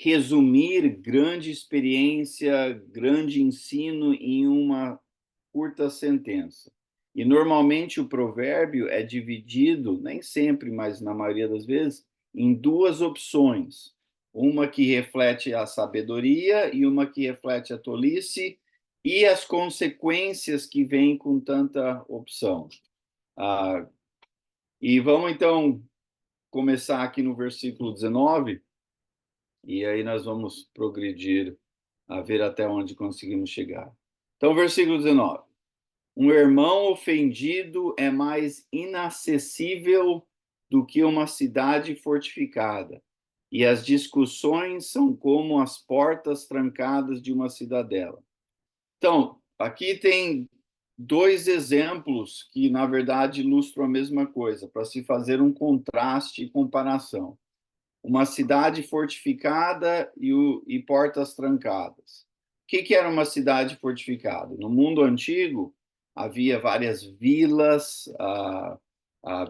resumir grande experiência, grande ensino em uma curta sentença. E normalmente o provérbio é dividido, nem sempre, mas na maioria das vezes, em duas opções. Uma que reflete a sabedoria e uma que reflete a tolice e as consequências que vêm com tanta opção. E vamos então começar aqui no versículo 19, e aí nós vamos progredir a ver até onde conseguimos chegar. Então, versículo 19. Um irmão ofendido é mais inacessível do que uma cidade fortificada, e as discussões são como as portas trancadas de uma cidadela. Então, aqui tem dois exemplos que, na verdade, ilustram a mesma coisa, para se fazer um contraste e comparação. Uma cidade fortificada e portas trancadas. O que era uma cidade fortificada? No mundo antigo, havia várias vilas,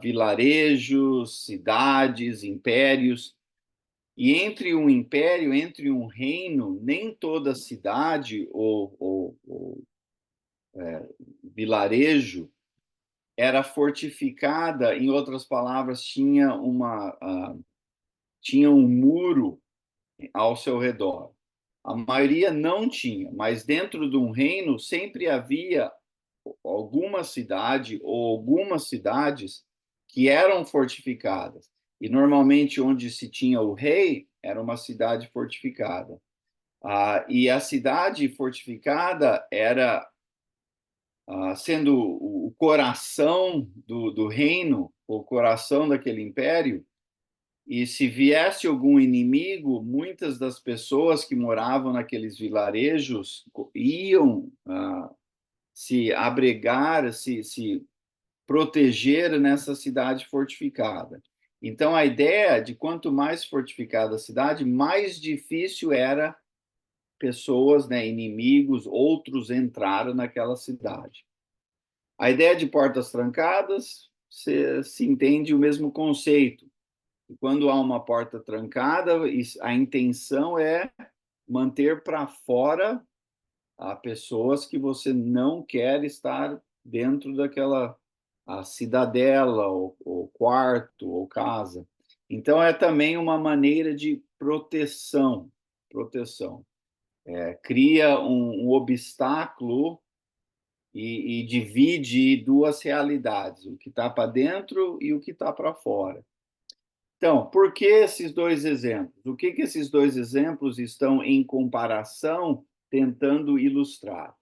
vilarejos, cidades, impérios. E entre um império, entre um reino, nem toda cidade ou vilarejo era fortificada, em outras palavras, tinha um muro ao seu redor. A maioria não tinha, mas dentro de um reino sempre havia alguma cidade ou algumas cidades que eram fortificadas. E normalmente onde se tinha o rei era uma cidade fortificada. E a cidade fortificada era, sendo o coração do reino, o coração daquele império, e se viesse algum inimigo, muitas das pessoas que moravam naqueles vilarejos iam se abrigar, se proteger nessa cidade fortificada. Então, a ideia de quanto mais fortificada a cidade, mais difícil era pessoas, né, inimigos, outros entraram naquela cidade. A ideia de portas trancadas se entende o mesmo conceito. Quando há uma porta trancada, a intenção é manter para fora pessoas que você não quer estar dentro daquela cidadela, ou quarto, ou casa. Então, é também uma maneira de proteção. Proteção. Cria um obstáculo e divide duas realidades, o que está para dentro e o que está para fora. Então, por que esses dois exemplos? O que esses dois exemplos estão em comparação, tentando ilustrar?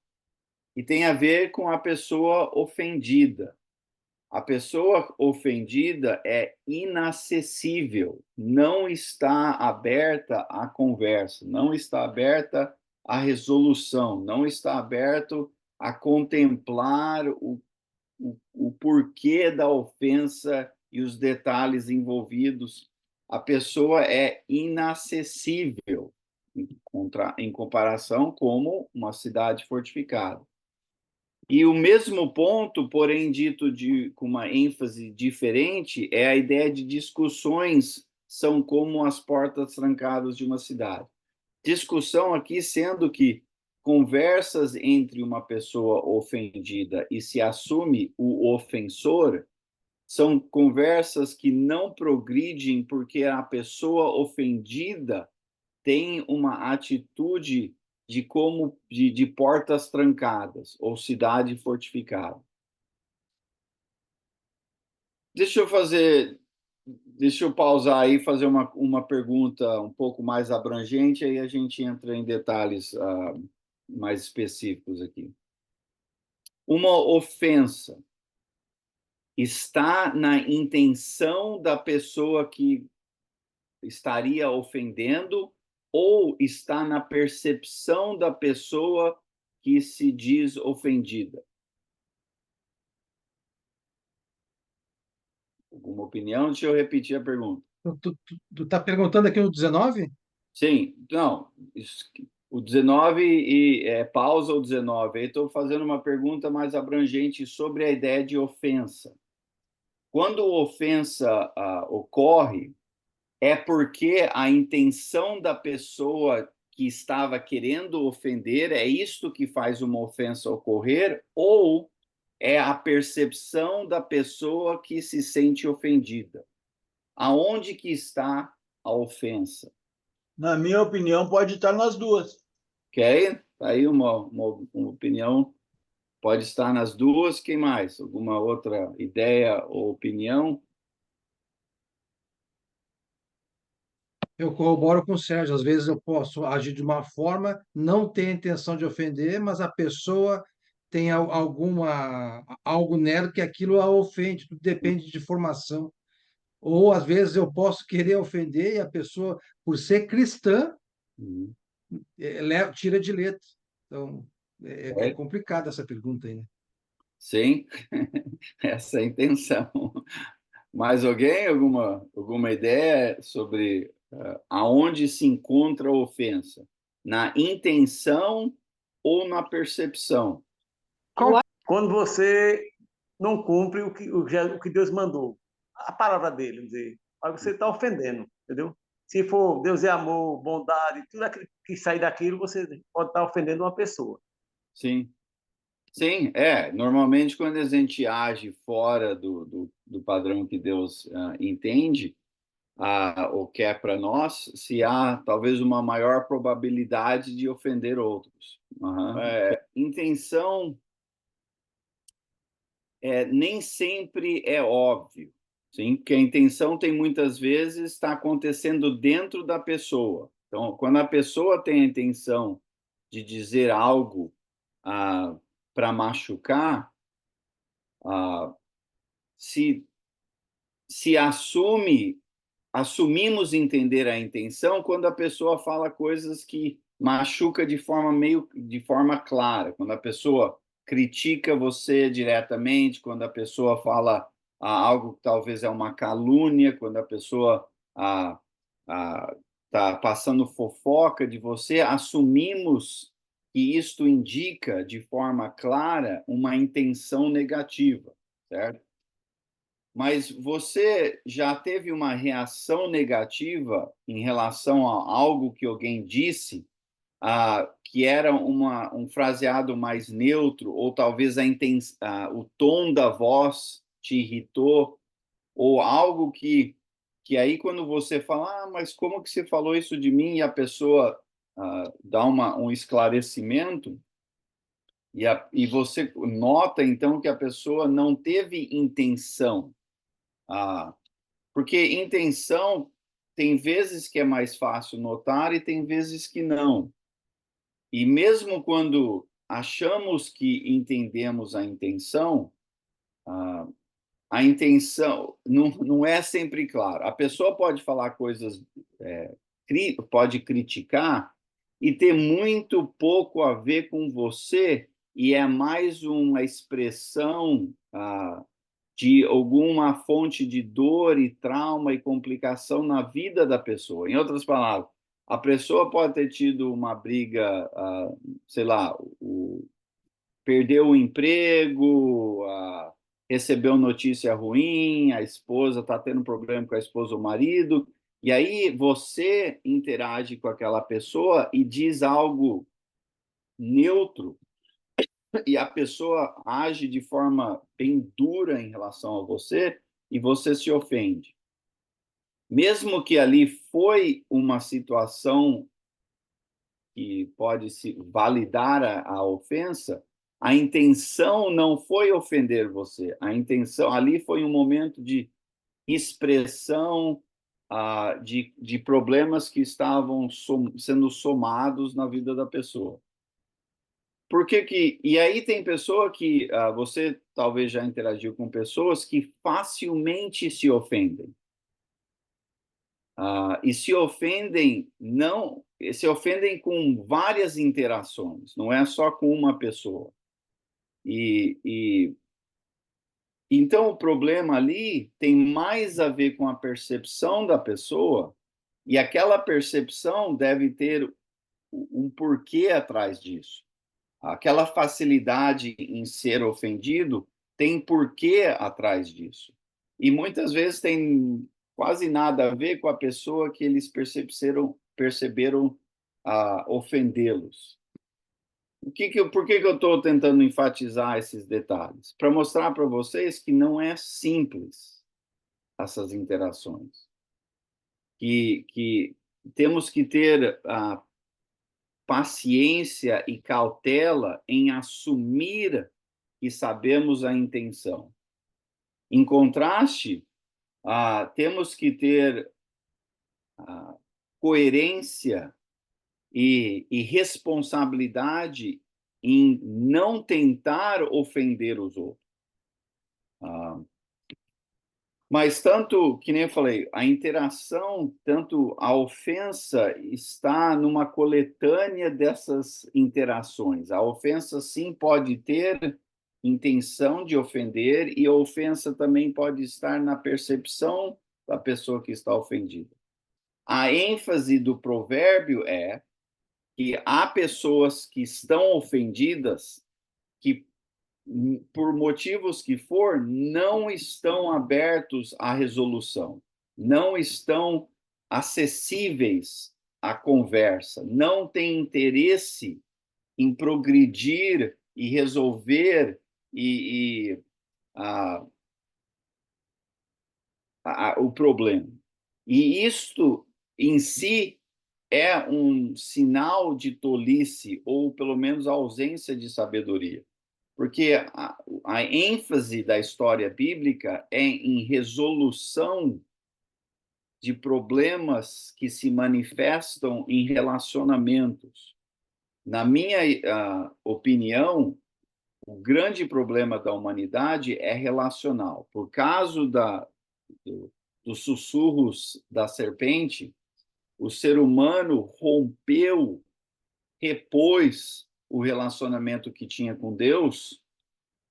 E tem a ver com a pessoa ofendida. A pessoa ofendida é inacessível, não está aberta à conversa, não está aberta à resolução, não está aberto a contemplar o porquê da ofensa e os detalhes envolvidos. A pessoa é inacessível em comparação como uma cidade fortificada. E o mesmo ponto, porém dito com uma ênfase diferente, é a ideia de discussões são como as portas trancadas de uma cidade. Discussão aqui sendo que conversas entre uma pessoa ofendida e se assume o ofensor são conversas que não progridem porque a pessoa ofendida tem uma atitude de portas trancadas ou cidade fortificada. Deixa eu pausar aí e fazer uma pergunta um pouco mais abrangente, aí a gente entra em detalhes mais específicos aqui. Uma ofensa está na intenção da pessoa que estaria ofendendo ou está na percepção da pessoa que se diz ofendida? Alguma opinião? Deixa eu repetir a pergunta. Tu tá perguntando aqui no 19? Sim, não, o 19 pausa o 19. Aí estou fazendo uma pergunta mais abrangente sobre a ideia de ofensa. Quando ofensa ocorre, é porque a intenção da pessoa que estava querendo ofender é isto que faz uma ofensa ocorrer, ou é a percepção da pessoa que se sente ofendida? Aonde que está a ofensa? Na minha opinião, pode estar nas duas. Ok? Aí uma opinião pode estar nas duas. Quem mais? Alguma outra ideia ou opinião? Eu corroboro com o Sérgio. Às vezes eu posso agir de uma forma, não ter a intenção de ofender, mas a pessoa tem algo nela que aquilo a ofende. Tudo depende de formação. Ou às vezes eu posso querer ofender e a pessoa, por ser cristã, Uhum. tira de letra. Então, é É, complicada essa pergunta aí, né? sim, essa é a intenção. Mais alguém? Alguma ideia sobre aonde se encontra a ofensa? Na intenção ou na percepção? Quando você não cumpre o que Deus mandou, a palavra dele, vamos dizer, aí você está ofendendo, entendeu? Se for Deus é amor, bondade, tudo aquilo que sair daquilo, você pode estar ofendendo uma pessoa. Sim, sim, é. Normalmente, quando a gente age fora do padrão que Deus entende, ou quer para nós, se há talvez uma maior probabilidade de ofender outros. Aham. Intenção nem sempre é óbvio, sim, porque a intenção tem muitas vezes está acontecendo dentro da pessoa. Então, quando a pessoa tem a intenção de dizer algo para machucar, ah, se se assumimos entender a intenção quando a pessoa fala coisas que machuca de forma clara, quando a pessoa critica você diretamente, quando a pessoa fala algo que talvez é uma calúnia, quando a pessoa está passando fofoca de você, assumimos que isto indica de forma clara uma intenção negativa, certo? Mas você já teve uma reação negativa em relação a algo que alguém disse, que era um fraseado mais neutro, ou talvez o tom da voz te irritou, ou algo que aí quando você fala, mas como que você falou isso de mim? E a pessoa dá um esclarecimento, e você nota então que a pessoa não teve intenção. Ah, Porque intenção tem vezes que é mais fácil notar e tem vezes que não. E mesmo quando achamos que entendemos a, a intenção não é sempre clara. A pessoa pode falar coisas, pode criticar e ter muito pouco a ver com você, e é mais uma expressão de alguma fonte de dor e trauma e complicação na vida da pessoa. Em outras palavras, a pessoa pode ter tido uma briga, sei lá, perdeu o emprego, recebeu notícia ruim, a esposa está tendo um problema com a esposa ou o marido, e aí você interage com aquela pessoa e diz algo neutro, e a pessoa age de forma bem dura em relação a você, e você se ofende. Mesmo que ali foi uma situação que pode se validar a ofensa, a intenção não foi ofender você. A intenção ali foi um momento de expressão de problemas que estavam sendo somados na vida da pessoa. E aí tem pessoa que você talvez já interagiu com pessoas que facilmente se ofendem. E se ofendem, não, se ofendem com várias interações, não é só com uma pessoa. E então o problema ali tem mais a ver com a percepção da pessoa, e aquela percepção deve ter um porquê atrás disso. Aquela facilidade em ser ofendido tem porquê atrás disso. E muitas vezes tem quase nada a ver com a pessoa que eles perceberam ofendê-los. Por que eu estou tentando enfatizar esses detalhes? Para mostrar para vocês que não é simples essas interações. Que temos que ter a paciência e cautela em assumir que sabemos a intenção. Em contraste, temos que ter coerência e responsabilidade em não tentar ofender os outros. Mas tanto, que nem eu falei, a interação, tanto a ofensa está numa coletânea dessas interações. A ofensa, sim, pode ter intenção de ofender e a ofensa também pode estar na percepção da pessoa que está ofendida. A ênfase do provérbio é que há pessoas que estão ofendidas que, por motivos que for, não estão abertos à resolução, não estão acessíveis à conversa, não têm interesse em progredir e resolver o problema. E isto, em si, é um sinal de tolice, ou pelo menos a ausência de sabedoria. Porque a ênfase da história bíblica é em resolução de problemas que se manifestam em relacionamentos. Na minha opinião, o grande problema da humanidade é relacional. Por causa dos sussurros da serpente, o ser humano repôs o relacionamento que tinha com Deus,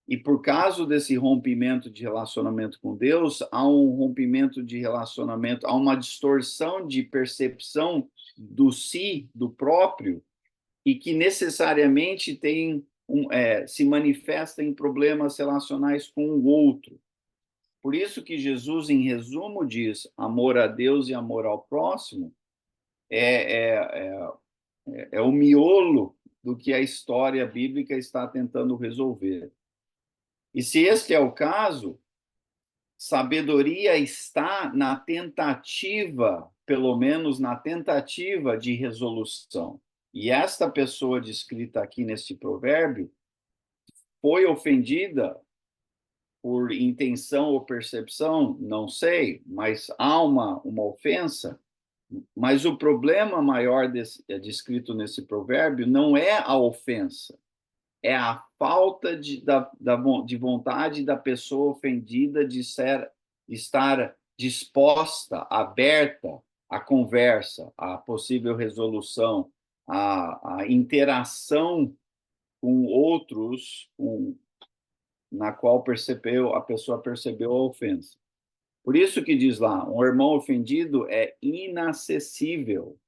e por causa desse rompimento de relacionamento com Deus, há um rompimento de relacionamento, há uma distorção de percepção do si, do próprio, e que necessariamente se manifesta em problemas relacionais com o outro. Por isso que Jesus, em resumo, diz: amor a Deus e amor ao próximo é o miolo do que a história bíblica está tentando resolver. E se este é o caso, sabedoria está na tentativa, pelo menos na tentativa de resolução. E esta pessoa descrita aqui neste provérbio foi ofendida por intenção ou percepção, não sei, mas há uma ofensa. Mas o problema maior descrito nesse provérbio não é a ofensa, é a falta de vontade da pessoa ofendida de estar disposta, aberta à conversa, à possível resolução, à interação com outros, na qual a pessoa percebeu a ofensa. Por isso que diz lá, um irmão ofendido é inacessível,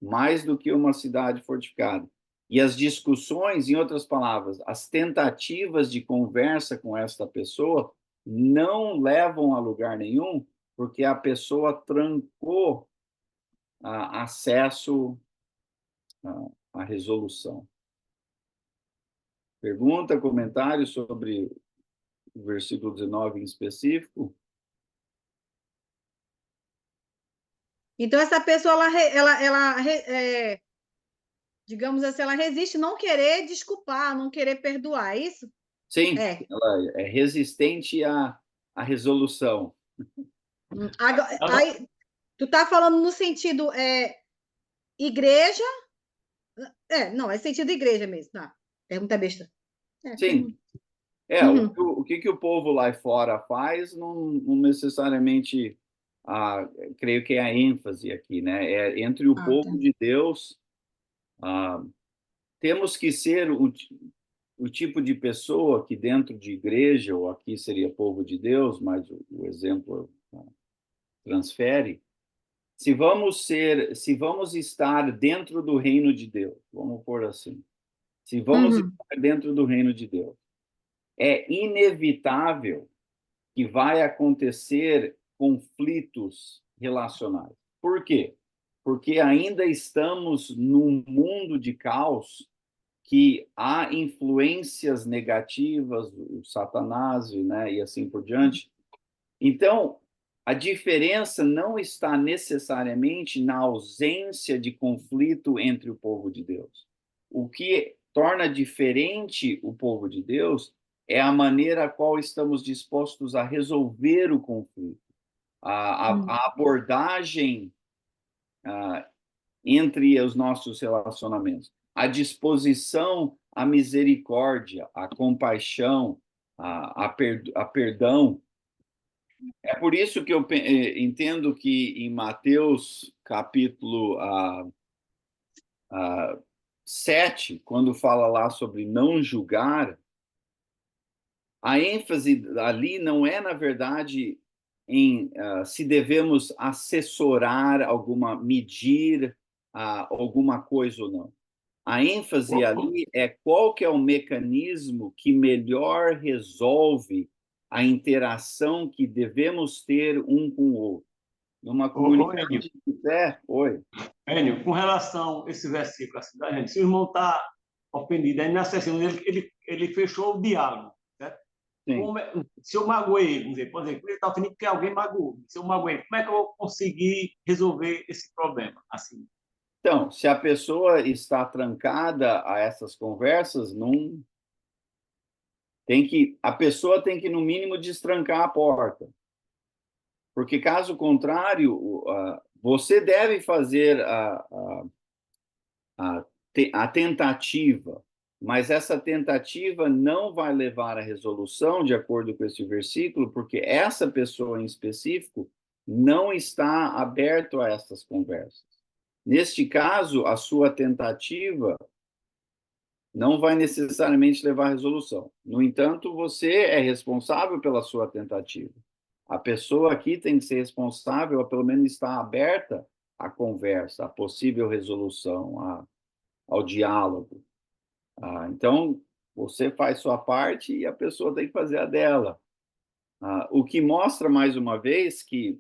mais do que uma cidade fortificada. E as discussões, em outras palavras, as tentativas de conversa com esta pessoa não levam a lugar nenhum, porque a pessoa trancou acesso à resolução. Pergunta, comentário sobre o versículo 19 em específico? Então, essa pessoa, digamos assim, ela resiste não querer desculpar, não querer perdoar, é isso? Sim, ela é resistente à resolução. Aí, tu está falando no sentido igreja? Não, é sentido igreja mesmo, tá? Pergunta besta. Sim. O que o povo lá fora faz não necessariamente, creio que é a ênfase aqui, né? É entre o povo de Deus. Temos que ser o tipo de pessoa que dentro de igreja, ou aqui seria povo de Deus, mas o exemplo transfere. Se vamos estar dentro do reino de Deus, vamos pôr assim. Se vamos estar dentro do reino de Deus, é inevitável que vai acontecer conflitos relacionais. Por quê? Porque ainda estamos num mundo de caos que há influências negativas, o Satanás, né, e assim por diante. Então, a diferença não está necessariamente na ausência de conflito entre o povo de Deus. O que torna diferente o povo de Deus é a maneira a qual estamos dispostos a resolver o conflito, a abordagem entre os nossos relacionamentos, a disposição à misericórdia, à compaixão, a perdão. É por isso que eu entendo que em Mateus capítulo 7, quando fala lá sobre não julgar, a ênfase ali não é, na verdade, em se devemos assessorar medir alguma coisa ou não. A ênfase ali é qual que é o mecanismo que melhor resolve a interação que devemos ter um com o outro. Numa comunidade de fé, oi. Enio, com relação a esse versículo assim, da gente, se o irmão está ofendido, aí na sessão ele fechou o diálogo, certo? Se eu magoei ele, vamos dizer, por exemplo, ele está ofendido porque alguém magoou. Se eu magoei ele, como é que eu vou conseguir resolver esse problema? Assim. Então, se a pessoa está trancada a essas conversas, não a pessoa tem que, no mínimo, destrancar a porta. Porque, caso contrário, você deve fazer a tentativa, mas essa tentativa não vai levar à resolução, de acordo com esse versículo, porque essa pessoa em específico não está aberto a essas conversas. Neste caso, a sua tentativa não vai necessariamente levar à resolução. No entanto, você é responsável pela sua tentativa. A pessoa aqui tem que ser responsável, a pelo menos estar aberta à conversa, à possível resolução, ao diálogo. Então, você faz sua parte e a pessoa tem que fazer a dela. O que mostra, mais uma vez, que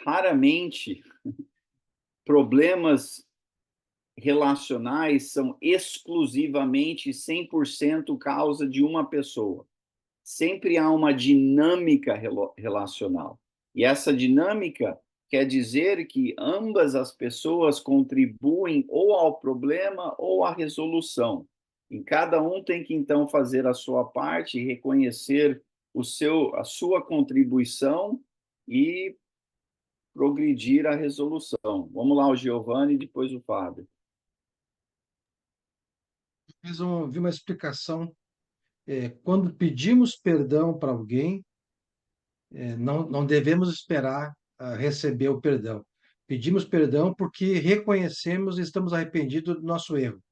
raramente problemas relacionais são exclusivamente 100% causa de uma pessoa. Sempre há uma dinâmica relacional. E essa dinâmica quer dizer que ambas as pessoas contribuem ou ao problema ou à resolução. E cada um tem que, então, fazer a sua parte e reconhecer a sua contribuição e progredir a resolução. Vamos lá, o Giovanni e depois o Fábio. Vi uma explicação. Quando pedimos perdão para alguém, não devemos esperar receber o perdão. Pedimos perdão porque reconhecemos e estamos arrependidos do nosso erro.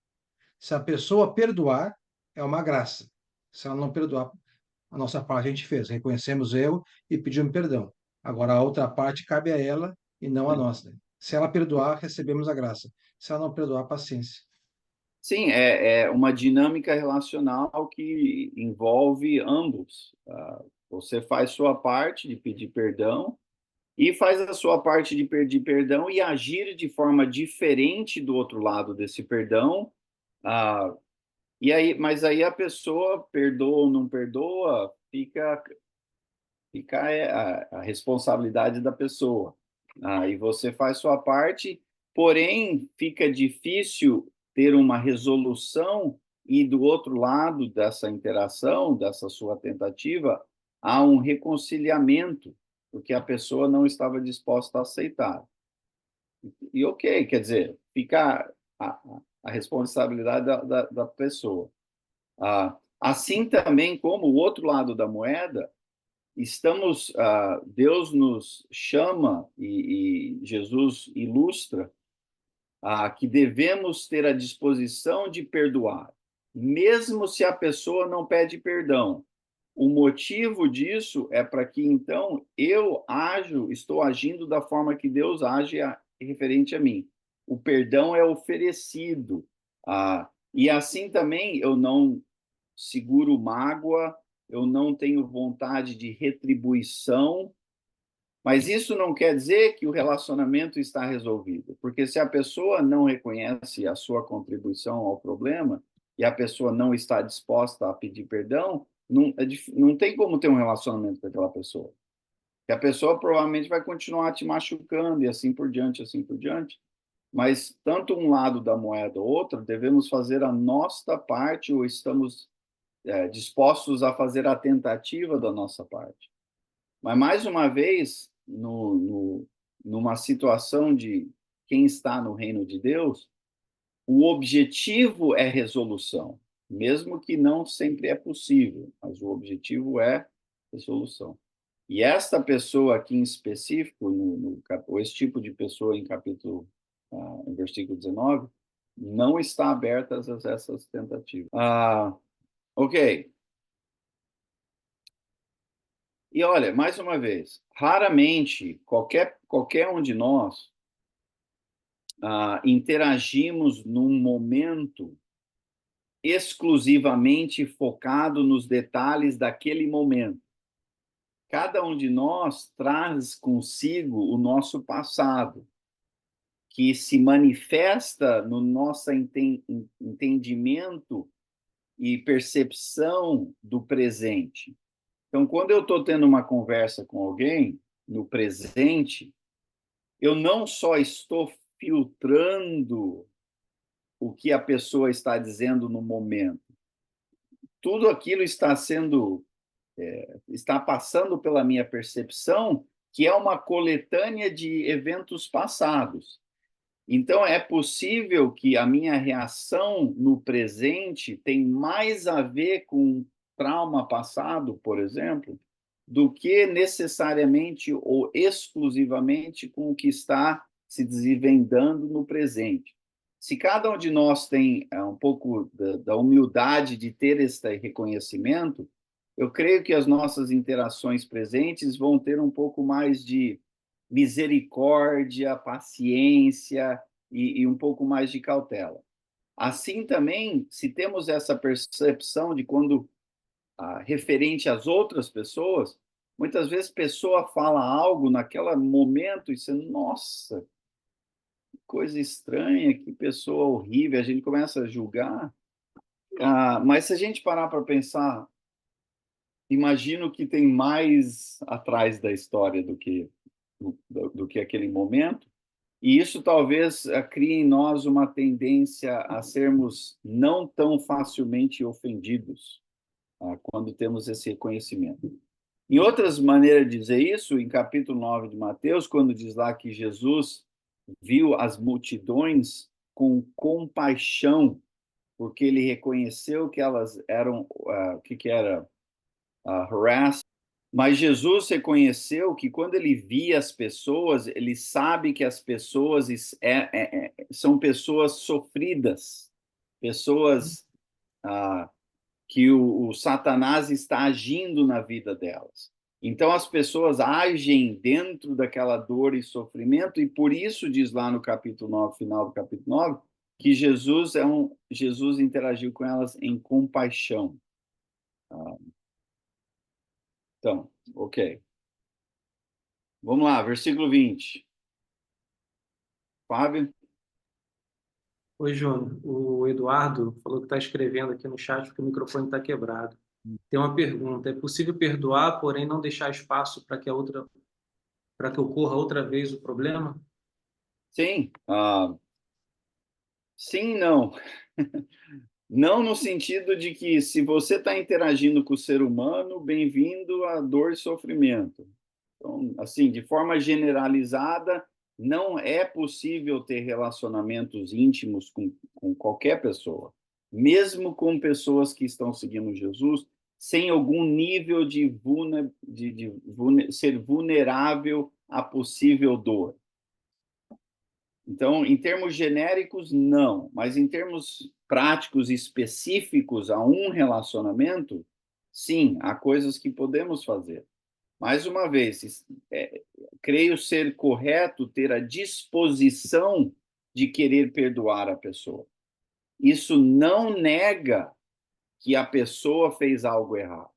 Se a pessoa perdoar, é uma graça. Se ela não perdoar, a nossa parte a gente fez. Reconhecemos o erro e pedimos perdão. Agora, a outra parte cabe a ela e não a nós. Né? Se ela perdoar, recebemos a graça. Se ela não perdoar, paciência. Sim, é uma dinâmica relacional que envolve ambos. Você faz sua parte de pedir perdão e faz a sua parte de pedir perdão e agir de forma diferente do outro lado desse perdão. Mas aí a pessoa perdoa ou não perdoa, fica a responsabilidade da pessoa. E você faz sua parte, porém fica difícil ter uma resolução e do outro lado dessa interação, dessa sua tentativa, há um reconciliamento, porque a pessoa não estava disposta a aceitar. E ok, quer dizer, fica a responsabilidade da pessoa. Assim também como o outro lado da moeda, Deus nos chama e Jesus ilustra que devemos ter a disposição de perdoar, mesmo se a pessoa não pede perdão. O motivo disso é para que, então, estou agindo da forma que Deus age referente a mim. O perdão é oferecido. E assim também eu não seguro mágoa, eu não tenho vontade de retribuição, Mas isso não quer dizer que o relacionamento está resolvido, porque se a pessoa não reconhece a sua contribuição ao problema e a pessoa não está disposta a pedir perdão, não tem como ter um relacionamento com aquela pessoa. Que a pessoa provavelmente vai continuar te machucando e assim por diante, assim por diante. Mas tanto um lado da moeda ou outro, devemos fazer a nossa parte ou estamos dispostos a fazer a tentativa da nossa parte. Mas, mais uma vez, numa situação de quem está no reino de Deus, o objetivo é resolução, mesmo que não sempre é possível, mas o objetivo é resolução. E esta pessoa aqui em específico, ou esse tipo de pessoa em em versículo 19, não está aberta a essas tentativas. Ok. E olha, mais uma vez, raramente qualquer um de nós interagimos num momento exclusivamente focado nos detalhes daquele momento. Cada um de nós traz consigo o nosso passado, que se manifesta no nosso entendimento e percepção do presente. Então, quando eu estou tendo uma conversa com alguém, no presente, eu não só estou filtrando o que a pessoa está dizendo no momento. Tudo aquilo está passando pela minha percepção, que é uma coletânea de eventos passados. Então, é possível que a minha reação no presente tem mais a ver com um trauma passado, por exemplo, do que necessariamente ou exclusivamente com o que está se desvendando no presente. Se cada um de nós tem um pouco da humildade de ter esse reconhecimento, eu creio que as nossas interações presentes vão ter um pouco mais de misericórdia, paciência e um pouco mais de cautela. Assim também, se temos essa percepção de quando referente às outras pessoas, muitas vezes a pessoa fala algo naquele momento e você, nossa, que coisa estranha, que pessoa horrível, a gente começa a julgar. Mas se a gente parar para pensar, imagino que tem mais atrás da história do que aquele momento, e isso talvez crie em nós uma tendência a sermos não tão facilmente ofendidos quando temos esse reconhecimento. Em outras maneiras de dizer isso, em capítulo 9 de Mateus, quando diz lá que Jesus viu as multidões com compaixão, porque ele reconheceu que elas eram, o que era? Harass. Mas Jesus reconheceu que quando ele via as pessoas, ele sabe que as pessoas são pessoas sofridas, pessoas que o Satanás está agindo na vida delas. Então as pessoas agem dentro daquela dor e sofrimento, e por isso diz lá no capítulo 9, final do capítulo 9, que Jesus interagiu com elas em compaixão. Então, ok. Vamos lá, versículo 20. Fábio? Oi, Júnior. O Eduardo falou que está escrevendo aqui no chat porque o microfone está quebrado. Tem uma pergunta: é possível perdoar, porém não deixar espaço para que ocorra outra vez o problema? Sim. Sim, não. Não no sentido de que se você está interagindo com o ser humano, bem-vindo à dor e sofrimento. Então, assim, de forma generalizada, não é possível ter relacionamentos íntimos com qualquer pessoa, mesmo com pessoas que estão seguindo Jesus, sem algum nível de ser vulnerável à possível dor. Então, em termos genéricos, não, mas em termos práticos e específicos a um relacionamento, sim, há coisas que podemos fazer. Mais uma vez, creio ser correto ter a disposição de querer perdoar a pessoa. Isso não nega que a pessoa fez algo errado.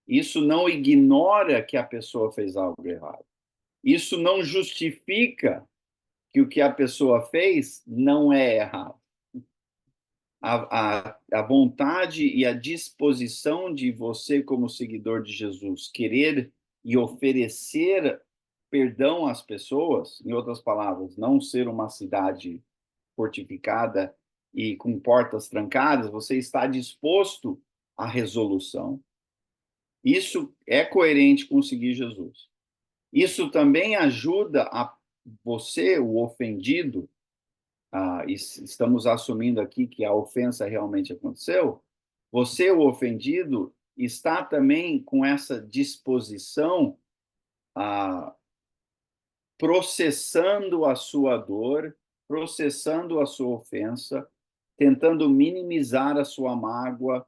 Isso não ignora que a pessoa fez algo errado. Isso não justifica que o que a pessoa fez não é errado. A vontade e a disposição de você, como seguidor de Jesus, querer e oferecer perdão às pessoas, em outras palavras, não ser uma cidade fortificada e com portas trancadas, você está disposto à resolução. Isso é coerente com seguir Jesus. Isso também ajuda a você, o ofendido, estamos assumindo aqui que a ofensa realmente aconteceu, você, o ofendido, está também com essa disposição processando a sua dor, processando a sua ofensa, tentando minimizar a sua mágoa,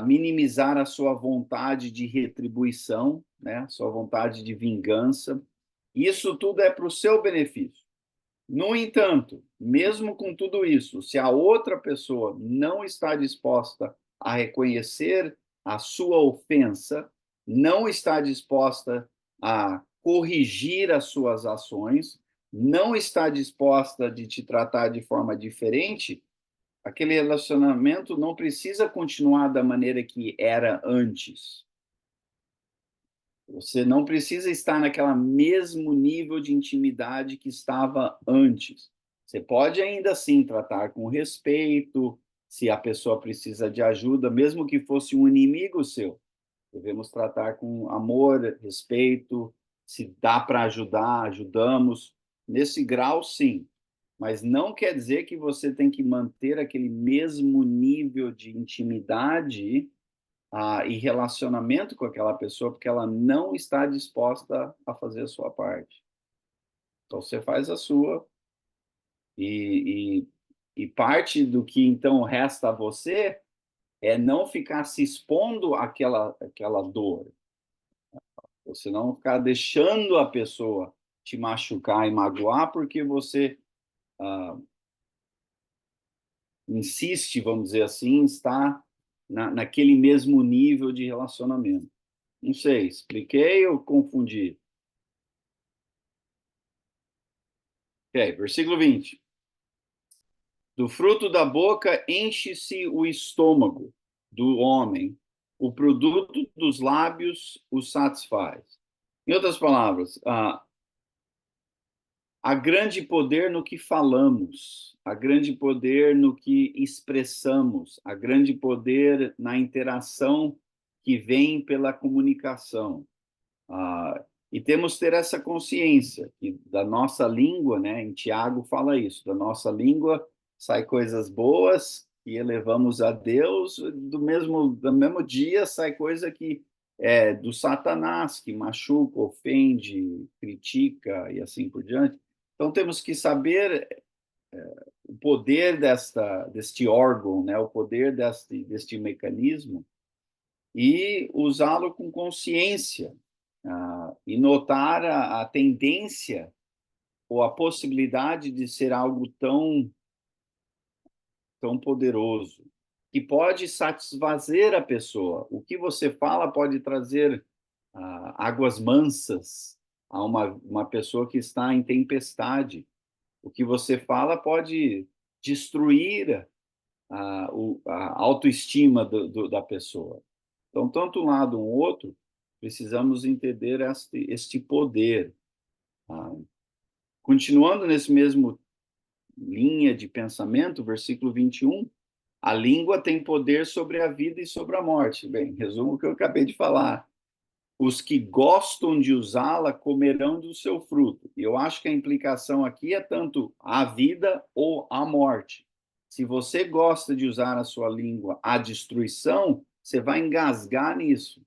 minimizar a sua vontade de retribuição, né? Sua vontade de vingança. Isso tudo é para o seu benefício. No entanto, mesmo com tudo isso, se a outra pessoa não está disposta a reconhecer a sua ofensa, não está disposta a corrigir as suas ações, não está disposta de te tratar de forma diferente, aquele relacionamento não precisa continuar da maneira que era antes. Você não precisa estar naquele mesmo nível de intimidade que estava antes. Você pode ainda assim tratar com respeito, se a pessoa precisa de ajuda, mesmo que fosse um inimigo seu. Devemos tratar com amor, respeito, se dá para ajudar, ajudamos. Nesse grau, sim. Mas não quer dizer que você tem que manter aquele mesmo nível de intimidade e relacionamento com aquela pessoa, porque ela não está disposta a fazer a sua parte. Então, você faz a sua, e, e parte do que, então, resta a você é não ficar se expondo àquela dor. Você não ficar deixando a pessoa te machucar e magoar, porque você insiste, vamos dizer assim, está naquele mesmo nível de relacionamento. Não sei, expliquei ou confundi? Ok, versículo 20. Do fruto da boca enche-se o estômago do homem, o produto dos lábios o satisfaz. Em outras palavras, há grande poder no que falamos, há grande poder no que expressamos, há grande poder na interação que vem pela comunicação. E temos que ter essa consciência que da nossa língua, né, em Tiago fala isso, da nossa língua sai coisas boas e elevamos a Deus, do mesmo dia sai coisa que é do Satanás, que machuca, ofende, critica e assim por diante. Então temos que saber o poder deste órgão, né, o poder deste mecanismo, e usá-lo com consciência, e notar a tendência ou a possibilidade de ser algo tão poderoso, que pode satisfazer a pessoa. O que você fala pode trazer águas mansas a uma pessoa que está em tempestade. O que você fala pode destruir a autoestima da pessoa. Então, tanto um lado ou outro, precisamos entender este poder. Continuando nesse mesmo linha de pensamento, versículo 21, a língua tem poder sobre a vida e sobre a morte. Bem, resumo o que eu acabei de falar. Os que gostam de usá-la comerão do seu fruto. E eu acho que a implicação aqui é tanto a vida ou a morte. Se você gosta de usar a sua língua à destruição, você vai engasgar nisso.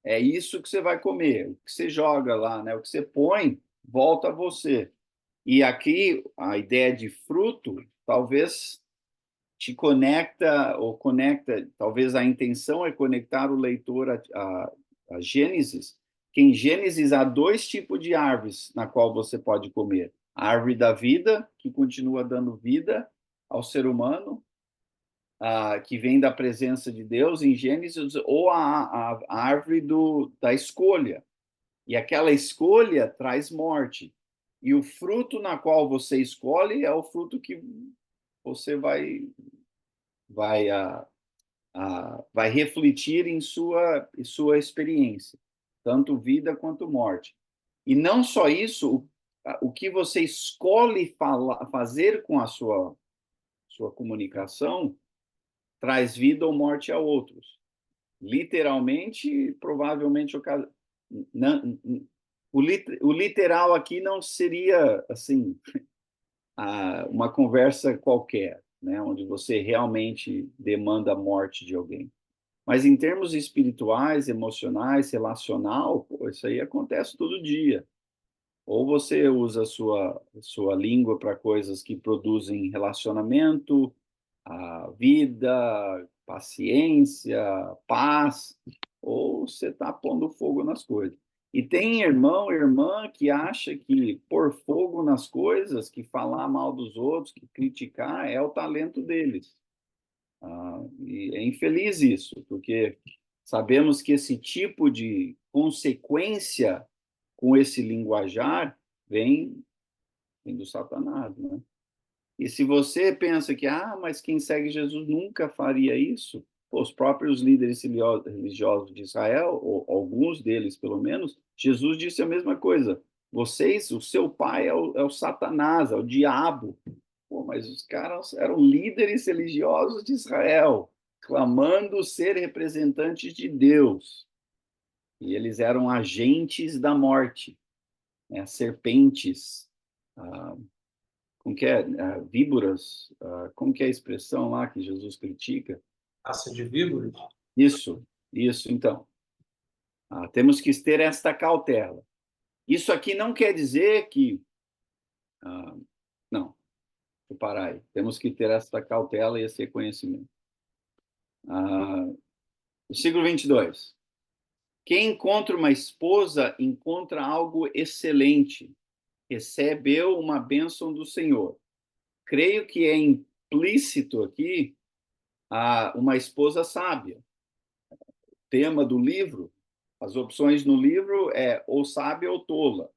É isso que você vai comer. O que você joga lá, né? O que você põe, volta a você. E aqui, a ideia de fruto, talvez te conecta, talvez a intenção é conectar o leitor a Gênesis, que em Gênesis há dois tipos de árvores na qual você pode comer. A árvore da vida, que continua dando vida ao ser humano, que vem da presença de Deus em Gênesis, ou a árvore da escolha, E aquela escolha traz morte. E o fruto na qual você escolhe é o fruto que você vai refletir em sua experiência, tanto vida quanto morte. E não só isso, o que você escolhe fazer com a sua comunicação traz vida ou morte a outros. Literalmente, provavelmente, o literal aqui não seria assim uma conversa qualquer, né, onde você realmente demanda a morte de alguém. Mas em termos espirituais, emocionais, relacional, pô, isso aí acontece todo dia. Ou você usa a sua língua para coisas que produzem relacionamento, a vida, paciência, paz, ou você está pondo fogo nas coisas. E tem irmão, irmã que acha que pôr fogo nas coisas, que falar mal dos outros, que criticar, é o talento deles. E é infeliz isso, porque sabemos que esse tipo de consequência com esse linguajar vem do Satanás, né? E se você pensa que, mas quem segue Jesus nunca faria isso, pô, os próprios líderes religiosos de Israel, ou alguns deles pelo menos, Jesus disse a mesma coisa. Vocês, o seu pai é o Satanás, é o diabo. Pô, mas os caras eram líderes religiosos de Israel, clamando ser representantes de Deus. E eles eram agentes da morte, né? Serpentes, como que é? Víboras, como que é a expressão lá que Jesus critica? Raça de víboras? Isso, então. Temos que ter esta cautela. Isso aqui não quer dizer que... não, vou parar aí. Temos que ter esta cautela e esse reconhecimento. Versículo 22. Quem encontra uma esposa encontra algo excelente, recebeu uma bênção do Senhor. Creio que é implícito aqui uma esposa sábia. Tema do livro, as opções no livro é ou sábia ou tola.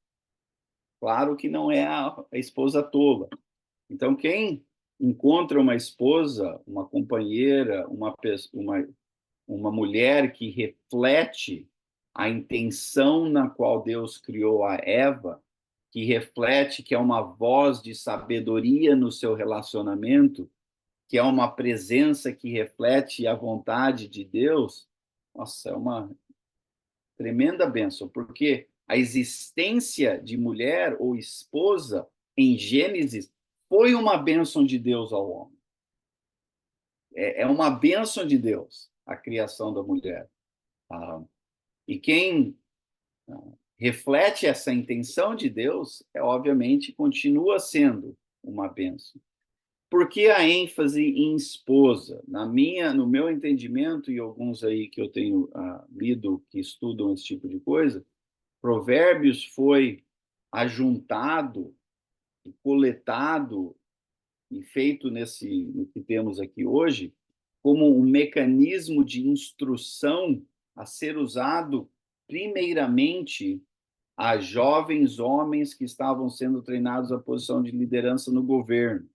Claro que não é a esposa tola. Então, quem encontra uma esposa, uma companheira, uma mulher que reflete a intenção na qual Deus criou a Eva, que reflete que é uma voz de sabedoria no seu relacionamento, que é uma presença que reflete a vontade de Deus, nossa, é uma tremenda bênção, porque a existência de mulher ou esposa em Gênesis foi uma bênção de Deus ao homem. É uma bênção de Deus a criação da mulher. E quem reflete essa intenção de Deus, obviamente, continua sendo uma bênção. Por que a ênfase em esposa? No meu entendimento, e alguns aí que eu tenho lido que estudam esse tipo de coisa, Provérbios foi ajuntado, coletado e feito no que temos aqui hoje, como um mecanismo de instrução a ser usado primeiramente a jovens homens que estavam sendo treinados à posição de liderança no governo.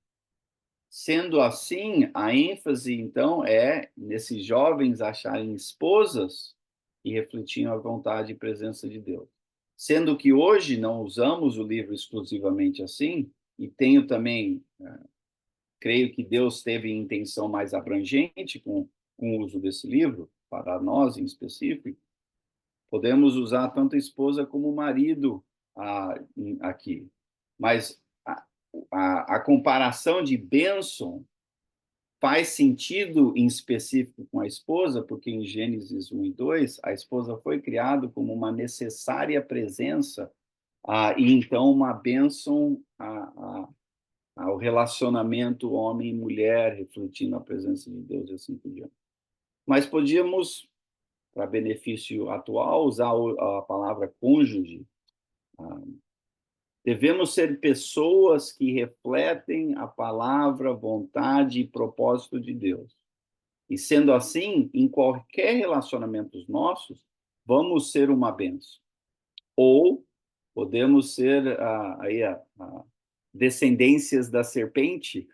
Sendo assim, a ênfase, então, é nesses jovens acharem esposas e refletindo a vontade e presença de Deus. Sendo que hoje não usamos o livro exclusivamente assim, e tenho também, creio que Deus teve intenção mais abrangente com o uso desse livro, para nós em específico, podemos usar tanto a esposa como o marido aqui. Mas a comparação de bênção faz sentido em específico com a esposa, porque em Gênesis 1 e 2, a esposa foi criada como uma necessária presença e então uma bênção ao relacionamento homem e mulher, refletindo a presença de Deus e assim por diante. Mas podíamos, para benefício atual, usar a palavra cônjuge. Devemos ser pessoas que refletem a palavra, vontade e propósito de Deus. E sendo assim, em qualquer relacionamento nossos, vamos ser uma bênção. ou podemos ser descendências da serpente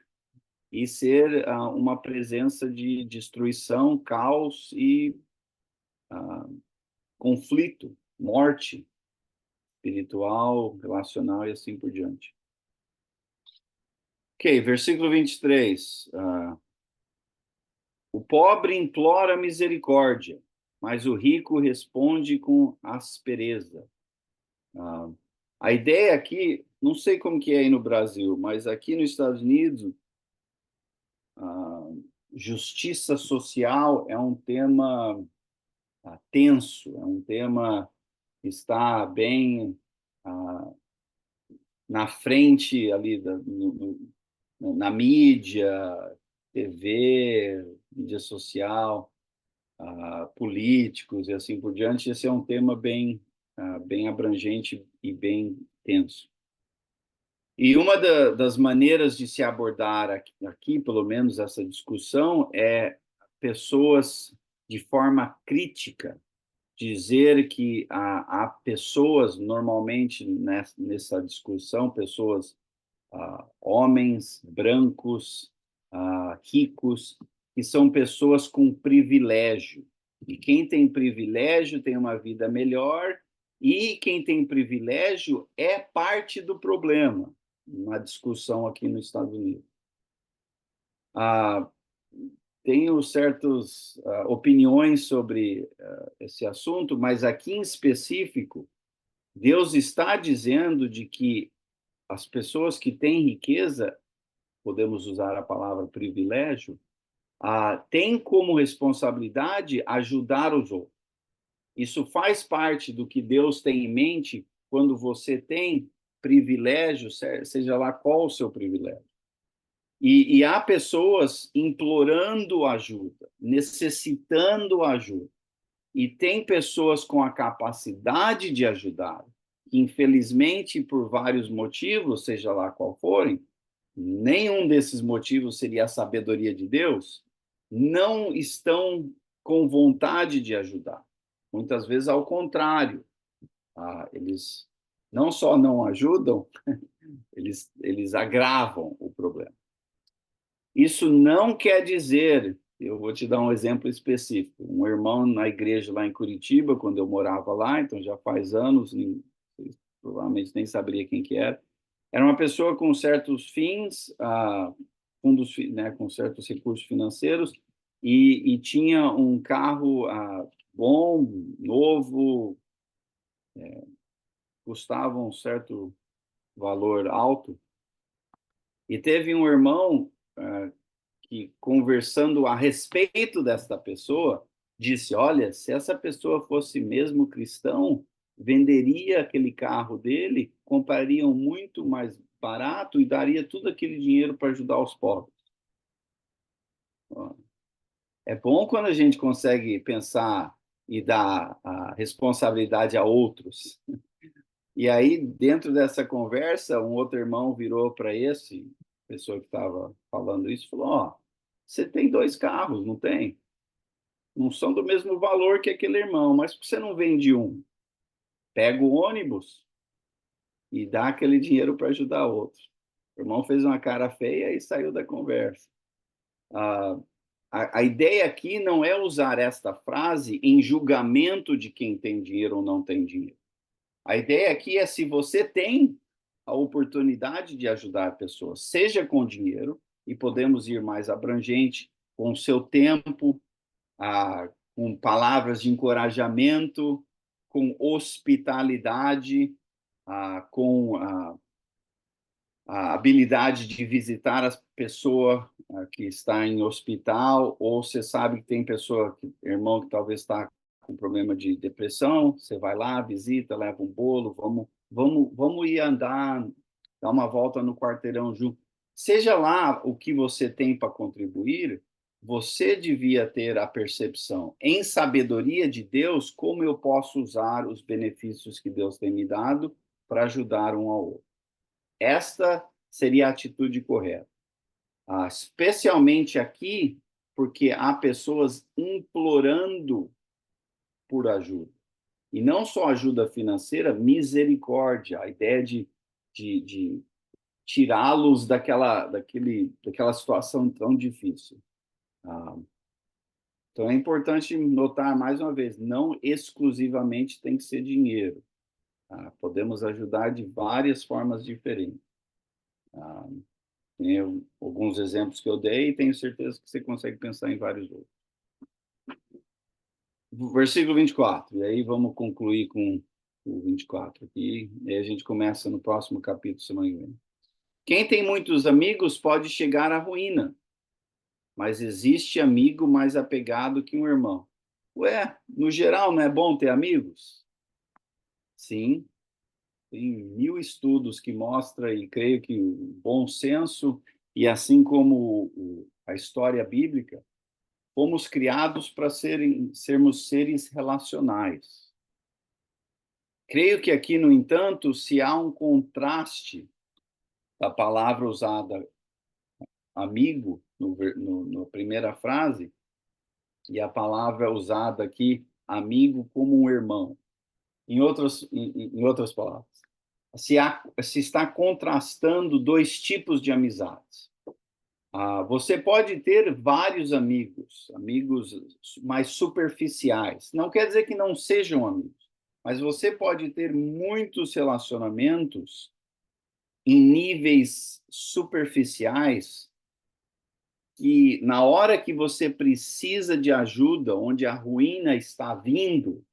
e ser uma presença de destruição, caos e conflito, morte espiritual, relacional e assim por diante. Ok, versículo 23. O pobre implora misericórdia, mas o rico responde com aspereza. A ideia aqui, não sei como que é aí no Brasil, mas aqui nos Estados Unidos, justiça social é um tema tenso, é um tema que está bem na frente ali na mídia, TV, mídia social, políticos e assim por diante. Esse é um tema bem abrangente e bem tenso. E uma das maneiras de se abordar aqui, pelo menos essa discussão, é pessoas de forma crítica dizer que há pessoas, normalmente nessa discussão, pessoas, homens brancos, ricos, que são pessoas com privilégio. E quem tem privilégio tem uma vida melhor, e quem tem privilégio é parte do problema, na discussão aqui nos Estados Unidos. Tenho certas opiniões sobre esse assunto, mas aqui em específico, Deus está dizendo de que as pessoas que têm riqueza, podemos usar a palavra privilégio, têm como responsabilidade ajudar os outros. Isso faz parte do que Deus tem em mente quando você tem privilégio, seja lá qual o seu privilégio. E há pessoas implorando ajuda, necessitando ajuda. E tem pessoas com a capacidade de ajudar, que infelizmente, por vários motivos, seja lá qual forem, nenhum desses motivos seria a sabedoria de Deus, não estão com vontade de ajudar. Muitas vezes, ao contrário, eles não só não ajudam, eles agravam o problema. Isso não quer dizer, eu vou te dar um exemplo específico. Um irmão na igreja lá em Curitiba, quando eu morava lá, então já faz anos, provavelmente nem saberia quem que era. Era uma pessoa com certos fins, fundos, né, com certos recursos financeiros, e tinha um carro bom, novo, custava um certo valor alto. E teve um irmão que, conversando a respeito desta pessoa, disse: olha, se essa pessoa fosse mesmo cristão, venderia aquele carro dele, comprariam muito mais barato e daria todo aquele dinheiro para ajudar os pobres. É bom quando a gente consegue pensar e dar a responsabilidade a outros. E aí, dentro dessa conversa, um outro irmão virou para esse pessoa que estava falando isso e falou: ó, você tem 2 carros, não tem? Não são do mesmo valor que aquele irmão, mas por que você não vende um? Pega o ônibus e dá aquele dinheiro para ajudar outro. O irmão fez uma cara feia e saiu da conversa. A ideia aqui não é usar esta frase em julgamento de quem tem dinheiro ou não tem dinheiro. A ideia aqui é, se você tem a oportunidade de ajudar pessoas, seja com dinheiro, e podemos ir mais abrangente, com o seu tempo, com palavras de encorajamento, com hospitalidade, com a habilidade de visitar a pessoa que está em hospital, ou você sabe que tem irmão que talvez está com problema de depressão, você vai lá, visita, leva um bolo, vamos ir andar, dar uma volta no quarteirão junto. Seja lá o que você tem para contribuir, você devia ter a percepção, em sabedoria de Deus, como eu posso usar os benefícios que Deus tem me dado para ajudar um ao outro. Esta seria a atitude correta. Especialmente aqui, porque há pessoas implorando por ajuda. E não só ajuda financeira, misericórdia, a ideia de tirá-los daquela situação tão difícil. Então, é importante notar, mais uma vez, não exclusivamente tem que ser dinheiro. Podemos ajudar de várias formas diferentes. Tem alguns exemplos que eu dei e tenho certeza que você consegue pensar em vários outros. Versículo 24, e aí vamos concluir com o 24 aqui, e aí a gente começa no próximo capítulo, semana que vem. Quem tem muitos amigos pode chegar à ruína, mas existe amigo mais apegado que um irmão. Ué, no geral, não é bom ter amigos? Sim, tem 1000 estudos que mostram, e creio que o bom senso, e assim como a história bíblica, fomos criados para sermos seres relacionais. Creio que aqui, no entanto, se há um contraste da palavra usada amigo, na primeira frase, e a palavra usada aqui, amigo, como um irmão. Em outras palavras, se está contrastando dois tipos de amizades. Você pode ter vários amigos mais superficiais. Não quer dizer que não sejam amigos, mas você pode ter muitos relacionamentos em níveis superficiais que, na hora que você precisa de ajuda, onde a ruína está vindo,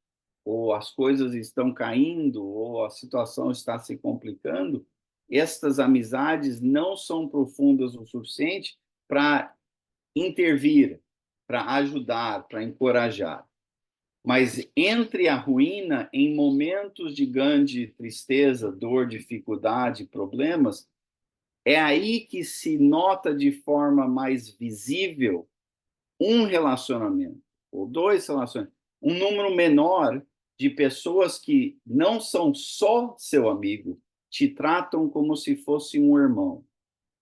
ou as coisas estão caindo, ou a situação está se complicando, estas amizades não são profundas o suficiente para intervir, para ajudar, para encorajar. Mas entre a ruína, em momentos de grande tristeza, dor, dificuldade, problemas, é aí que se nota de forma mais visível um relacionamento, ou dois relacionamentos, um número menor de pessoas que não são só seu amigo, te tratam como se fosse um irmão.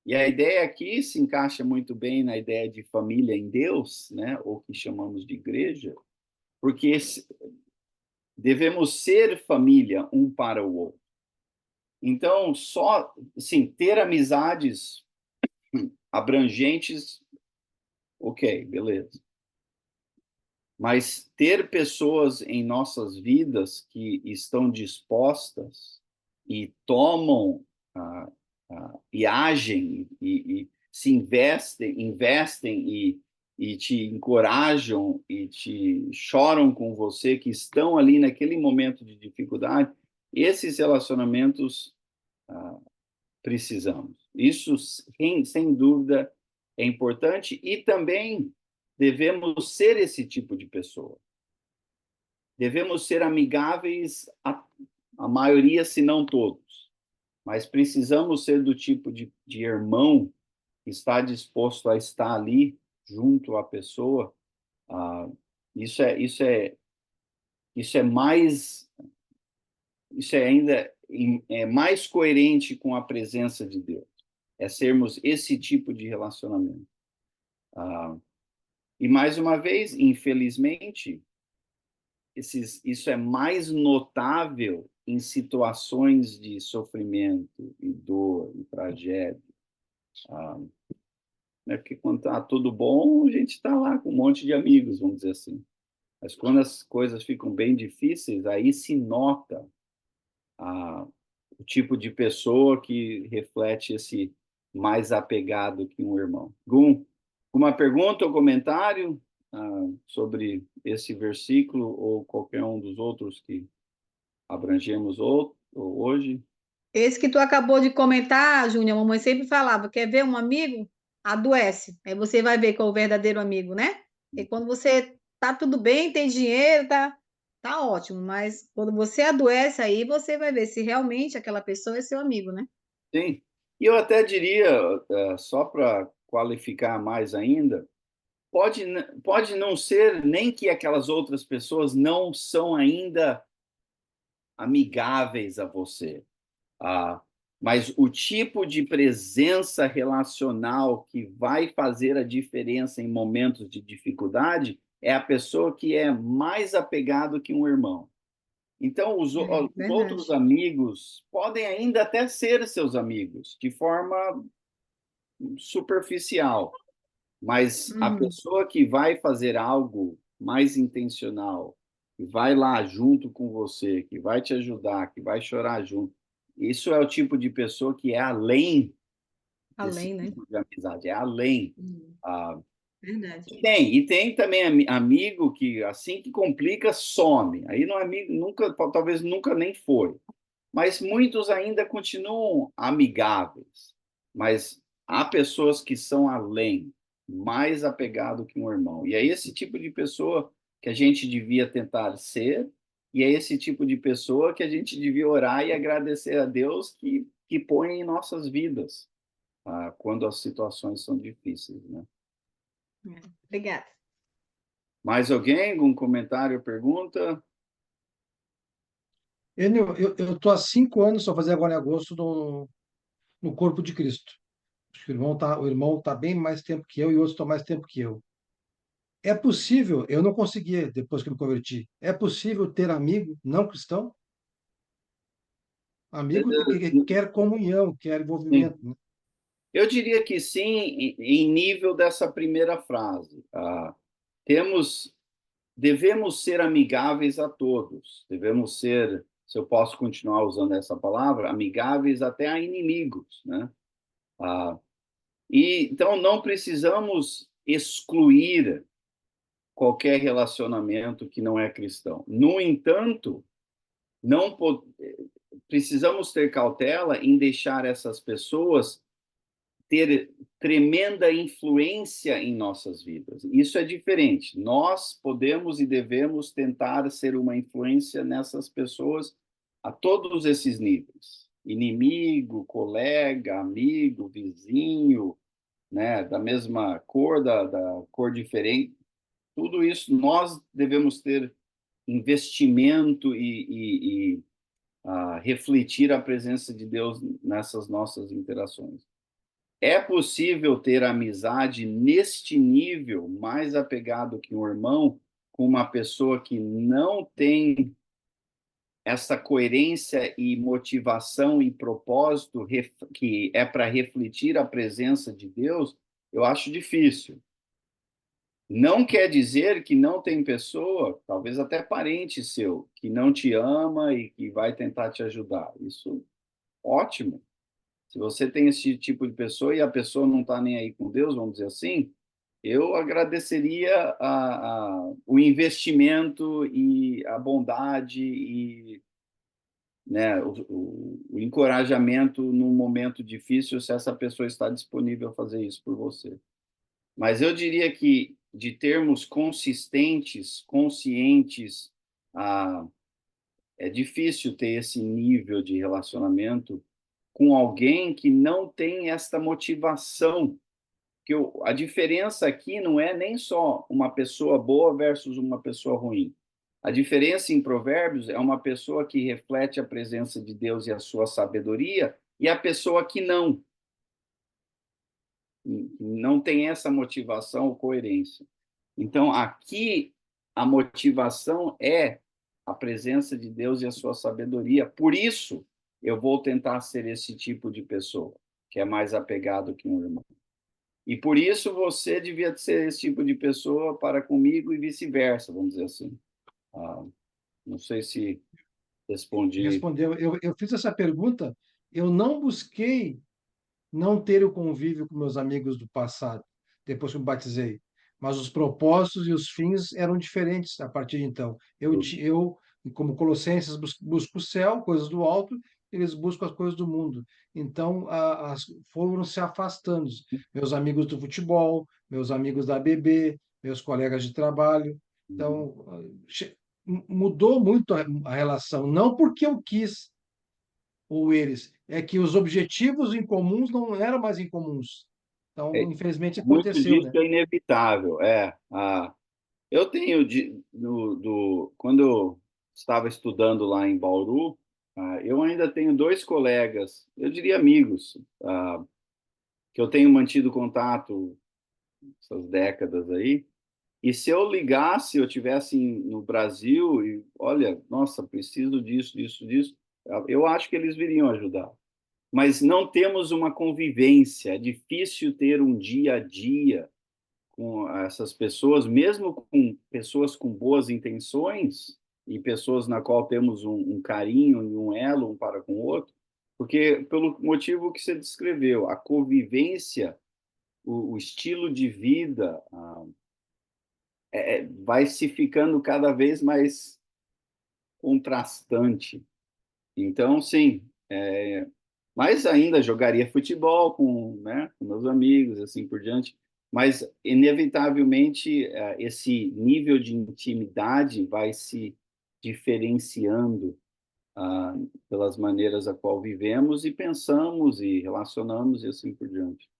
E a ideia aqui se encaixa muito bem na ideia de família em Deus, né, ou que chamamos de igreja, porque devemos ser família um para o outro. Então, ter amizades abrangentes, ok, beleza. Mas ter pessoas em nossas vidas que estão dispostas e tomam e agem e se investem e te encorajam e te choram com você, que estão ali naquele momento de dificuldade, esses relacionamentos precisamos. Isso, sem dúvida, é importante e também devemos ser esse tipo de pessoa. Devemos ser amigáveis a maioria, se não todos. Mas precisamos ser do tipo de irmão que está disposto a estar ali junto à pessoa. Isso ainda é mais coerente com a presença de Deus. É sermos esse tipo de relacionamento. E, mais uma vez, infelizmente, isso é mais notável em situações de sofrimento e dor e tragédia. Porque quando está tudo bom, a gente está lá com um monte de amigos, vamos dizer assim. Mas quando as coisas ficam bem difíceis, aí se nota o tipo de pessoa que reflete esse mais apegado que um irmão. Gum, uma pergunta ou comentário sobre esse versículo ou qualquer um dos outros que abrangemos hoje? Esse que tu acabou de comentar, Júnior, a mamãe sempre falava, quer ver um amigo? Adoece. Aí você vai ver qual é o verdadeiro amigo, né? E quando você tá tudo bem, tem dinheiro, tá ótimo, mas quando você adoece, aí você vai ver se realmente aquela pessoa é seu amigo, né? Sim. E eu até diria, só para qualificar mais ainda, pode não ser nem que aquelas outras pessoas não são ainda amigáveis a você. Mas o tipo de presença relacional que vai fazer a diferença em momentos de dificuldade é a pessoa que é mais apegado que um irmão. Então, os Verdade. outros amigos podem ainda até ser seus amigos, de forma superficial, mas a Uhum. pessoa que vai fazer algo mais intencional, que vai lá junto com você, que vai te ajudar, que vai chorar junto, isso é o tipo de pessoa que é além desse Além, né? tipo de amizade, é além. Uhum. Ah, Verdade. e tem também amigo que, assim que complica, some. Aí não é amigo, nunca, talvez nunca nem foi. Mas muitos ainda continuam amigáveis. Mas há pessoas que são além, mais apegado que um irmão. E é esse tipo de pessoa que a gente devia tentar ser, e é esse tipo de pessoa que a gente devia orar e agradecer a Deus que põe em nossas vidas, quando as situações são difíceis, né? É. Obrigada. Mais alguém? Algum comentário, pergunta? Enio, eu estou há 5 anos, só fazer agora em agosto, no corpo de Cristo. Acho que o irmão tá bem mais tempo que eu e outros estão mais tempo que eu. É possível, eu não consegui depois que me converti, é possível ter amigo não cristão? Amigo que quer comunhão, quer Sim. envolvimento, né? Eu diria que sim, em nível dessa primeira frase. Temos, devemos ser amigáveis a todos. Devemos ser, se eu posso continuar usando essa palavra, amigáveis até a inimigos, né? Ah, e então não precisamos excluir qualquer relacionamento que não é cristão. No entanto, não precisamos ter cautela em deixar essas pessoas ter tremenda influência em nossas vidas. Isso é diferente. Nós podemos e devemos tentar ser uma influência nessas pessoas a todos esses níveis. Inimigo, colega, amigo, vizinho, né, da mesma cor, da cor diferente. Tudo isso nós devemos ter investimento e refletir a presença de Deus nessas nossas interações. É possível ter amizade neste nível, mais apegado que um irmão, com uma pessoa que não tem essa coerência e motivação e propósito que é para refletir a presença de Deus? Eu acho difícil. Não quer dizer que não tem pessoa, talvez até parente seu, que não te ama e que vai tentar te ajudar. Isso, ótimo. Se você tem esse tipo de pessoa e a pessoa não está nem aí com Deus, vamos dizer assim, eu agradeceria o investimento e a bondade e, né, o encorajamento num momento difícil, se essa pessoa está disponível a fazer isso por você. Mas eu diria que, de termos consistentes, conscientes, é difícil ter esse nível de relacionamento com alguém que não tem esta motivação. Que a diferença aqui não é nem só uma pessoa boa versus uma pessoa ruim. A diferença em Provérbios é uma pessoa que reflete a presença de Deus e a sua sabedoria e a pessoa que não tem essa motivação ou coerência. Então, aqui, a motivação é a presença de Deus e a sua sabedoria. Por isso, eu vou tentar ser esse tipo de pessoa, que é mais apegado que um irmão. E por isso você devia ser esse tipo de pessoa para comigo e vice-versa, vamos dizer assim. Não sei se respondi. Respondeu. Eu fiz essa pergunta, eu não busquei não ter o convívio com meus amigos do passado, depois que eu me batizei. Mas os propósitos e os fins eram diferentes a partir de então. Eu como Colossenses, busco o céu, coisas do alto, eles buscam as coisas do mundo. Então, foram se afastando. Meus amigos do futebol, meus amigos da ABB, meus colegas de trabalho. Então, mudou muito a relação. Não porque eu quis, ou eles, é que os objetivos em comuns não eram mais incomuns. É, Então, infelizmente, muito aconteceu, disso né? é inevitável. Eu tenho, quando eu estava estudando lá em Bauru, eu ainda tenho dois colegas, eu diria amigos, que eu tenho mantido contato essas décadas aí, E se eu ligasse, eu tivesse no Brasil e, olha, nossa, preciso disso, disso, disso, eu acho que eles viriam ajudar. Mas não temos uma convivência, é difícil ter um dia a dia com essas pessoas, mesmo com pessoas com boas intenções e pessoas na qual temos um carinho e um elo um para com o outro, porque pelo motivo que você descreveu, a convivência, o estilo de vida, vai se ficando cada vez mais contrastante. Então, sim, mas ainda jogaria futebol com meus amigos, assim por diante. Mas, inevitavelmente, esse nível de intimidade vai se diferenciando pelas maneiras a qual vivemos e pensamos e relacionamos e assim por diante.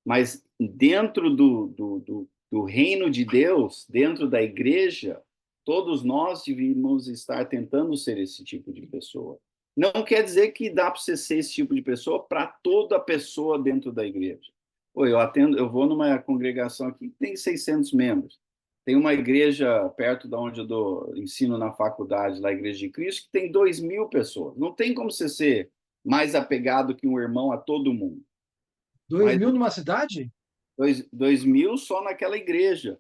Mas dentro do reino de Deus, dentro da igreja, todos nós devíamos estar tentando ser esse tipo de pessoa. Não quer dizer que dá para você ser esse tipo de pessoa para toda pessoa dentro da igreja. Pô, eu vou numa congregação aqui que tem 600 membros. Tem uma igreja perto de onde eu ensino na faculdade, lá a Igreja de Cristo, que tem 2.000 pessoas. Não tem como você ser mais apegado que um irmão a todo mundo. 2.000 numa cidade? 2.000 só naquela igreja.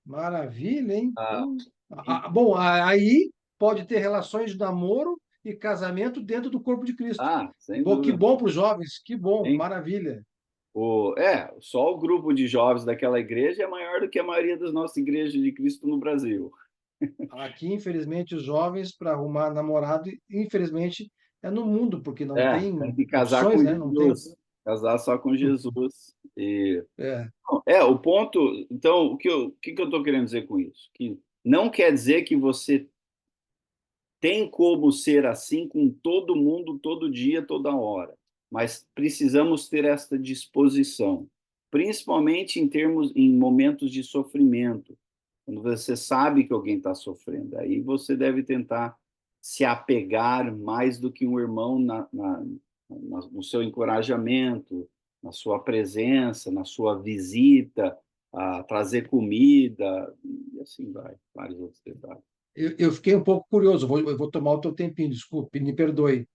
Maravilha, hein? Ah, Bom, aí pode ter relações de namoro e casamento dentro do corpo de Cristo. sem Que dúvida. bom para os jovens, que bom, Hein? maravilha. Só o grupo de jovens daquela igreja é maior do que a maioria das nossas igrejas de Cristo no Brasil. Aqui, infelizmente, os jovens, para arrumar namorado, infelizmente, é no mundo, porque não Tem tem que casar opções, com né? Não tem. Jesus. Casar só com Jesus. É. O ponto. Então, o que eu estou querendo dizer com isso? Que não quer dizer que você tem como ser assim com todo mundo, todo dia, toda hora. Mas precisamos ter esta disposição, principalmente em momentos de sofrimento, quando você sabe que alguém está sofrendo. Aí você deve tentar se apegar mais do que um irmão no seu encorajamento, na sua presença, na sua visita, a trazer comida, e assim vai, vários outros detalhes. Eu fiquei um pouco curioso, eu vou tomar o teu tempinho, desculpe, me perdoe.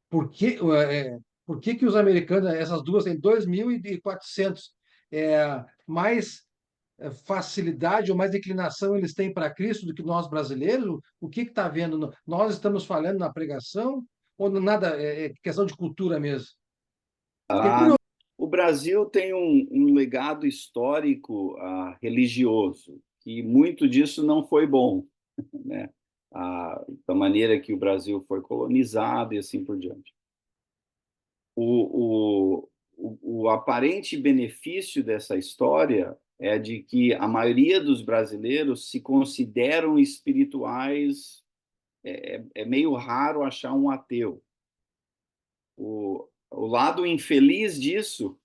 Por que, por que os americanos, essas duas têm 2.400, mais facilidade ou mais inclinação eles têm para Cristo do que nós brasileiros? O que está vendo? Nós estamos falhando na pregação ou nada, é questão de cultura mesmo? Fiquei curioso. O Brasil tem um legado histórico religioso, que muito disso não foi bom, né? Da maneira que o Brasil foi colonizado e assim por diante. O aparente benefício dessa história é de que a maioria dos brasileiros se consideram espirituais. É meio raro achar um ateu. O lado infeliz disso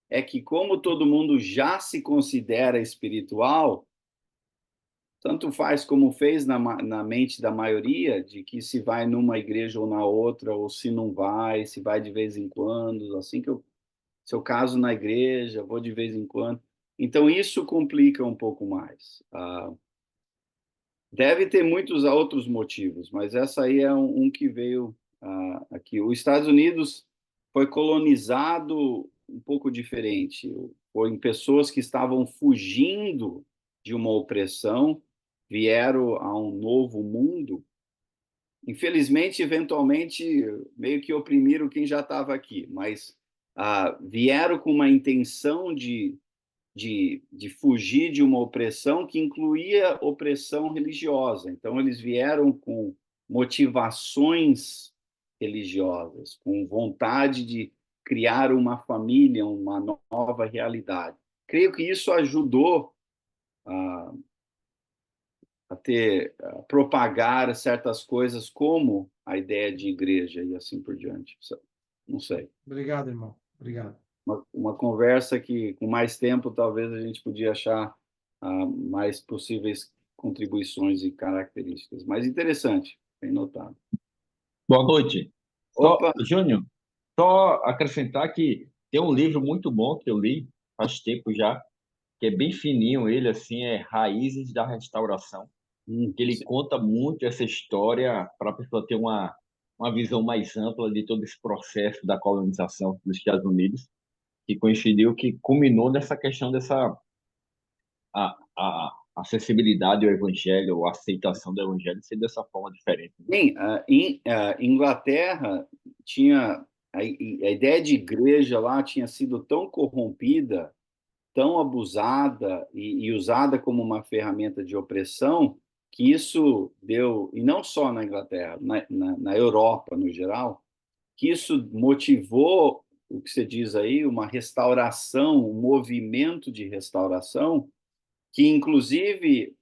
é que, como todo mundo já se considera espiritual, tanto faz como fez na mente da maioria, de que se vai numa igreja ou na outra, ou se não vai, se vai de vez em quando, assim que se eu caso na igreja, vou de vez em quando. Então, isso complica um pouco mais. Deve ter muitos outros motivos, mas essa aí é um que veio aqui. Os Estados Unidos foi colonizado um pouco diferente. Foi pessoas que estavam fugindo de uma opressão, vieram a um novo mundo. Infelizmente, eventualmente, meio que oprimiram quem já estava aqui, mas vieram com uma intenção de fugir de uma opressão que incluía opressão religiosa. Então, eles vieram com motivações religiosas, com vontade de criar uma família, uma nova realidade. Creio que isso ajudou a propagar certas coisas, como a ideia de igreja e assim por diante. Não sei. Obrigado, irmão. Obrigado. Uma conversa que, com mais tempo, talvez a gente podia achar mais possíveis contribuições e características. Mas interessante, bem notado. Boa noite. Opa! Júnior, só acrescentar que tem um livro muito bom que eu li faz tempo já, que é bem fininho, ele assim, é Raízes da Restauração, que ele conta muito essa história para a pessoa ter uma visão mais ampla de todo esse processo da colonização dos Estados Unidos, que coincidiu, que culminou nessa questão dessa a acessibilidade ao evangelho, a aceitação do evangelho ser dessa forma diferente, né? Sim, em Inglaterra tinha a ideia de igreja lá tinha sido tão corrompida, tão abusada e usada como uma ferramenta de opressão, que isso deu, e não só na Inglaterra, na Europa no geral, que isso motivou o que você diz aí, uma restauração, um movimento de restauração, que inclusive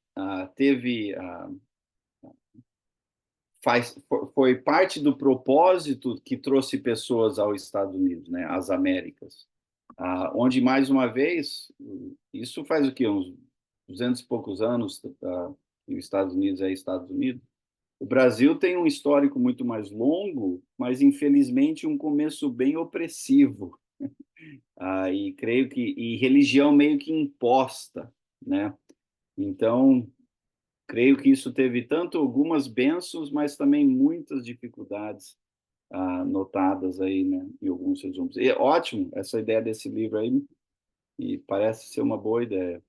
teve foi parte do propósito que trouxe pessoas aos Estados Unidos, né, às Américas, onde, mais uma vez, isso faz o quê? Uns 200 e poucos anos, os Estados Unidos é Estados Unidos. O Brasil tem um histórico muito mais longo, mas, infelizmente, um começo bem opressivo. E creio que religião meio que imposta, né? Então, creio que isso teve tanto algumas bênçãos, mas também muitas dificuldades notadas aí, né, em alguns resumos. E ótimo essa ideia desse livro aí, e parece ser uma boa ideia.